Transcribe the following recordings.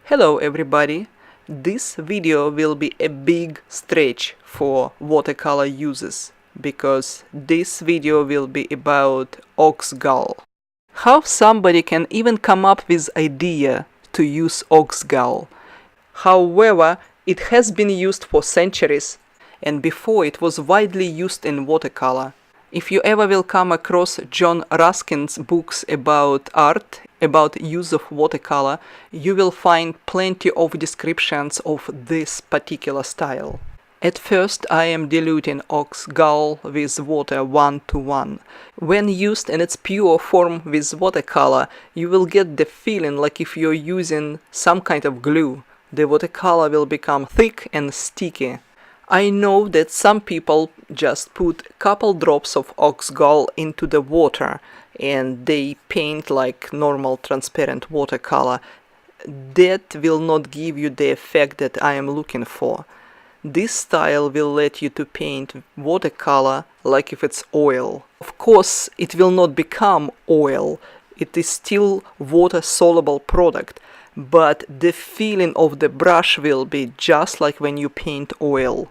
Hello everybody! This video will be a big stretch for watercolor users because this video will be about ox gall. How somebody can even come up with idea to use ox gall. However, it has been used for centuries, and before it was widely used in watercolor. If you ever will come across John Ruskin's books about art, about use of watercolor, you will find plenty of descriptions of this particular style. At first I am diluting ox gall with water 1:1. When used in its pure form with watercolor, you will get the feeling like if you're using some kind of glue. The watercolor will become thick and sticky. I know that some people just put a couple drops of ox gall into the water and they paint like normal transparent watercolor. That will not give you the effect that I am looking for. This style will let you to paint watercolor like if it's oil. Of course, it will not become oil. It is still water-soluble product, but the feeling of the brush will be just like when you paint oil.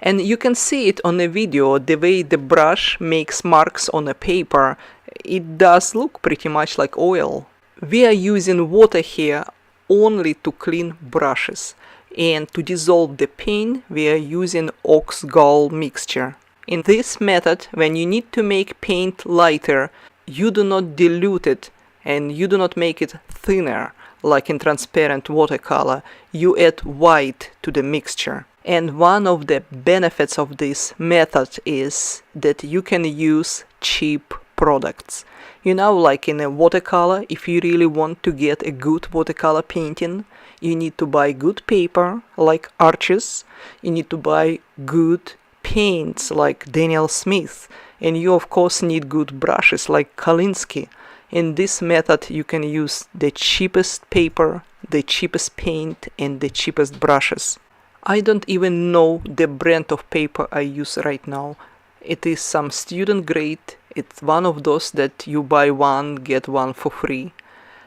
And you can see it on the video, the way the brush makes marks on a paper. It does look pretty much like oil. We are using water here only to clean brushes, and to dissolve the paint we are using ox gall mixture. In this method, when you need to make paint lighter, you do not dilute it and you do not make it thinner like in transparent watercolor. You add white to the mixture. And one of the benefits of this method is that you can use cheap products. You know, like in a watercolor, if you really want to get a good watercolor painting, you need to buy good paper, like Arches, you need to buy good paints, like Daniel Smith, and you of course need good brushes, like Kolinsky. In this method, you can use the cheapest paper, the cheapest paint, and the cheapest brushes. I don't even know the brand of paper I use right now. It is some student grade. It's one of those that you buy one, get one for free.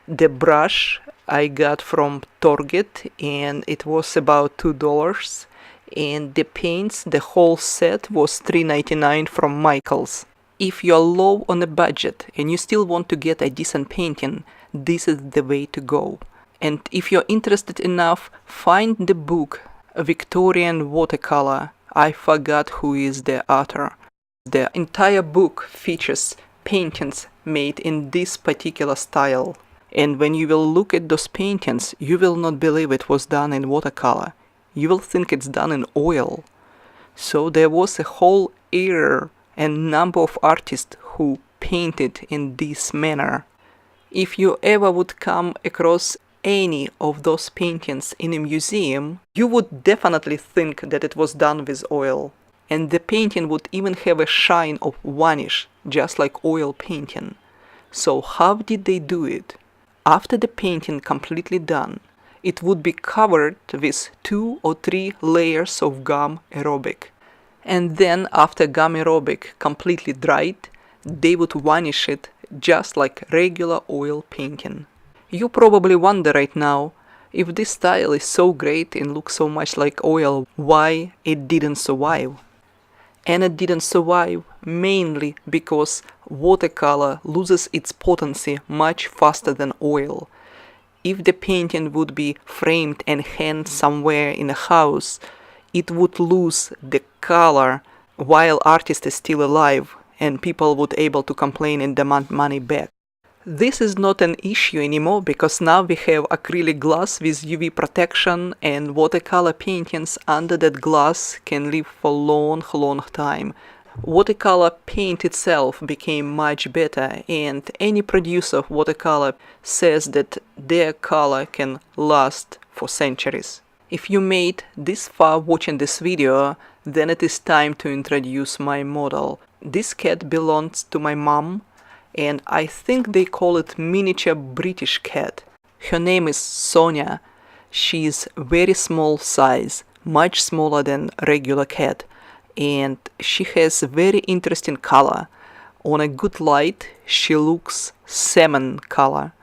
The brush I got from Target and it was about $2. And the paints, the whole set was $3.99 from Michaels. If you're low on a budget and you still want to get a decent painting, this is the way to go. And if you're interested enough, find the book Victorian Watercolor. I forgot who is the author. The entire book features paintings made in this particular style. And when you will look at those paintings, you will not believe it was done in watercolor. You will think it's done in oil. So there was a whole era and number of artists who painted in this manner. If you ever would come across any of those paintings in a museum, you would definitely think that it was done with oil. And the painting would even have a shine of varnish, just like oil painting. So how did they do it? After the painting completely done, it would be covered with 2 or 3 layers of gum aerobic. And then after gum aerobic completely dried, they would varnish it just like regular oil painting. You probably wonder right now, if this style is so great and looks so much like oil, why it didn't survive? And it didn't survive mainly because watercolor loses its potency much faster than oil. If the painting would be framed and hanged somewhere in a house, it would lose the color while artist is still alive, and people would able to complain and demand money back. This is not an issue anymore because now we have acrylic glass with UV protection, and watercolor paintings under that glass can live for long time. Watercolor paint itself became much better, and any producer of watercolor says that their color can last for centuries. If you made this far watching this video, then it is time to introduce my model. This cat belongs to my mom, and I think they call it miniature British cat. Her name is Sonia. She is very small size, much smaller than regular cat, and she has very interesting color. On a good light, she looks salmon color,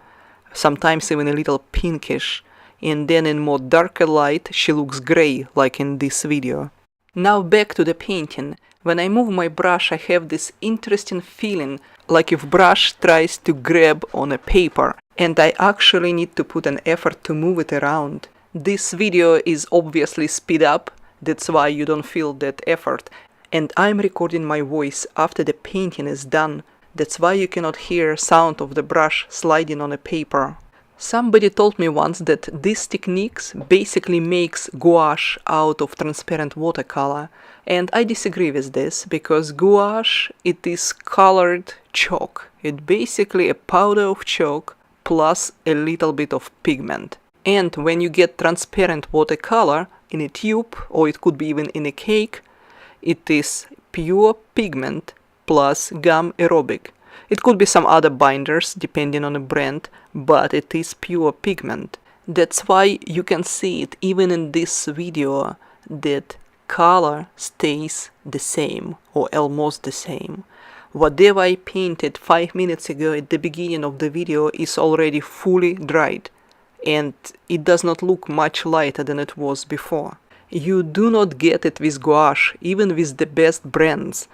sometimes even a little pinkish, and then in more darker light she looks grey, like in this video. Now back to the painting. When I move my brush I have this interesting feeling like if brush tries to grab on a paper, and I actually need to put an effort to move it around. This video is obviously speed up, that's why you don't feel that effort, and I'm recording my voice after the painting is done, that's why you cannot hear sound of the brush sliding on a paper. Somebody told me once that these techniques basically makes gouache out of transparent watercolor, and I disagree with this, because gouache, it is colored chalk. It's basically a powder of chalk plus a little bit of pigment. And when you get transparent watercolor in a tube, or it could be even in a cake, it is pure pigment plus gum aerobic. It could be some other binders depending on the brand, but it is pure pigment. That's why you can see it even in this video that color stays the same or almost the same. Whatever I painted 5 minutes ago at the beginning of the video is already fully dried, and it does not look much lighter than it was before. You do not get it with gouache, even with the best brands,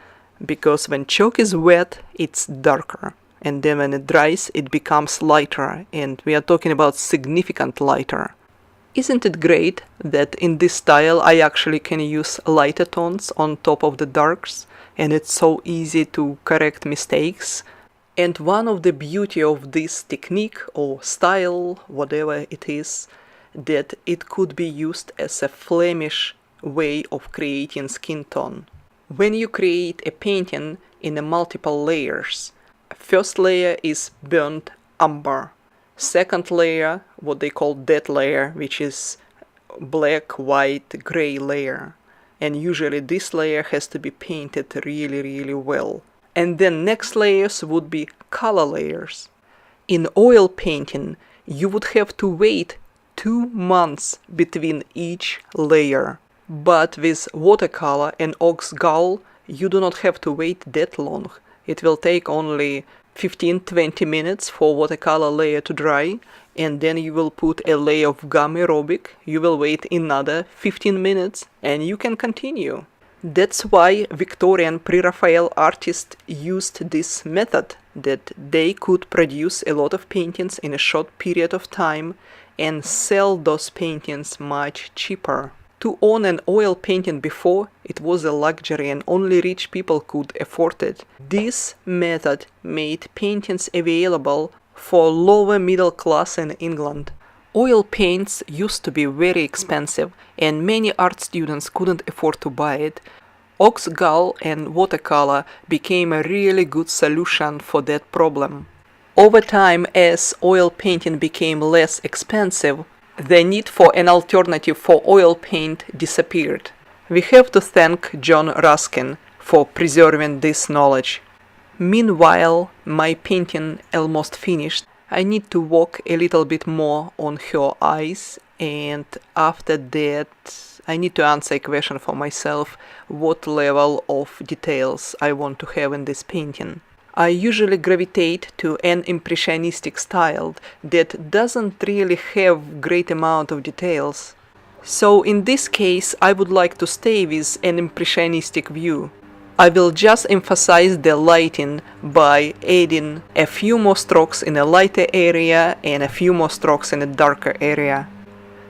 because when chalk is wet, it's darker, and then when it dries, it becomes lighter, and we are talking about significant lighter. Isn't it great that in this style I actually can use lighter tones on top of the darks, and it's so easy to correct mistakes? And one of the beauty of this technique or style, whatever it is, that it could be used as a Flemish way of creating skin tone. When you create a painting in a multiple layers, first layer is burnt umber, second layer, what they call dead layer, which is black, white, gray layer, and usually this layer has to be painted really well. And then next layers would be color layers. In oil painting, you would have to wait 2 months between each layer. But with watercolor and Ox Gall, you do not have to wait that long. It will take only 15-20 minutes for watercolor layer to dry, and then you will put a layer of gum aerobic, you will wait another 15 minutes, and you can continue. That's why Victorian pre-Raphael artists used this method, that they could produce a lot of paintings in a short period of time and sell those paintings much cheaper. To own an oil painting before, it was a luxury and only rich people could afford it. This method made paintings available for lower middle class in England. Oil paints used to be very expensive and many art students couldn't afford to buy it. Ox Gall and watercolor became a really good solution for that problem. Over time, as oil painting became less expensive, the need for an alternative for oil paint disappeared. We have to thank John Ruskin for preserving this knowledge. Meanwhile, my painting almost finished. I need to work a little bit more on her eyes, and after that I need to answer a question for myself, what level of details I want to have in this painting. I usually gravitate to an impressionistic style that doesn't really have great amount of details. So in this case I would like to stay with an impressionistic view. I will just emphasize the lighting by adding a few more strokes in a lighter area and a few more strokes in a darker area.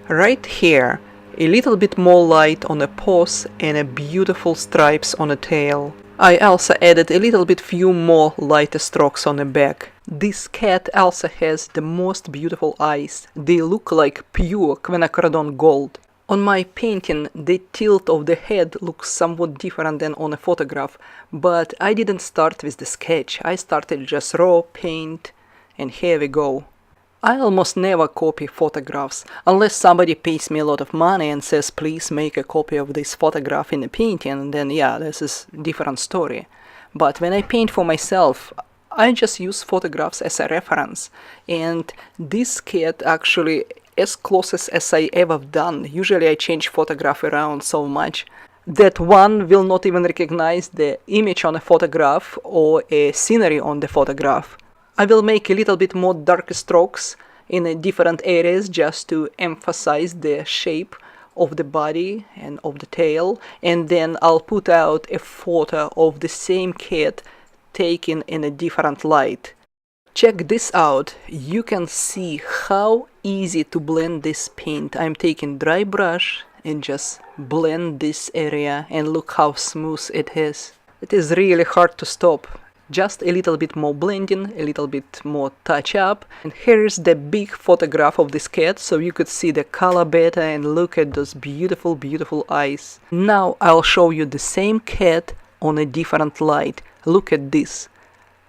Right here, a little bit more light on the paws and a beautiful stripes on the tail. I also added a little bit few more lighter strokes on the back. This cat also has the most beautiful eyes. They look like pure quinacridone gold. On my painting, the tilt of the head looks somewhat different than on a photograph, but I didn't start with the sketch. I started just raw paint, and here we go. I almost never copy photographs, unless somebody pays me a lot of money and says please make a copy of this photograph in a painting, then yeah, this is a different story. But when I paint for myself, I just use photographs as a reference, and this cat actually as closest as I ever done. Usually I change photograph around so much that one will not even recognize the image on a photograph or a scenery on the photograph. I will make a little bit more dark strokes in different areas just to emphasize the shape of the body and of the tail, and then I'll put out a photo of the same cat taken in a different light. Check this out. You can see how easy to blend this paint. I'm taking dry brush and just blend this area, and look how smooth it is. It is really hard to stop. Just a little bit more blending, a little bit more touch up. And here's the big photograph of this cat, so you could see the color better and look at those beautiful, beautiful eyes. Now I'll show you the same cat on a different light. Look at this.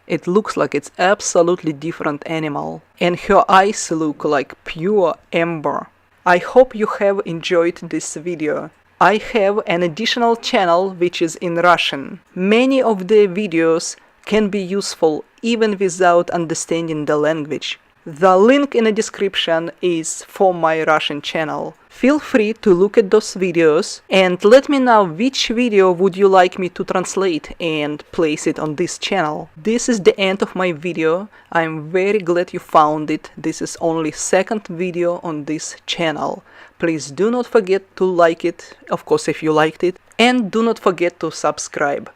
It looks like it's absolutely different animal, and her eyes look like pure amber. I hope you have enjoyed this video. I have an additional channel which is in Russian. Many of the videos can be useful even without understanding the language. The link in the description is for my Russian channel. Feel free to look at those videos and let me know which video would you like me to translate and place it on this channel. This is the end of my video. I'm very glad you found it. This is only second video on this channel. Please do not forget to like it, of course if you liked it, and do not forget to subscribe.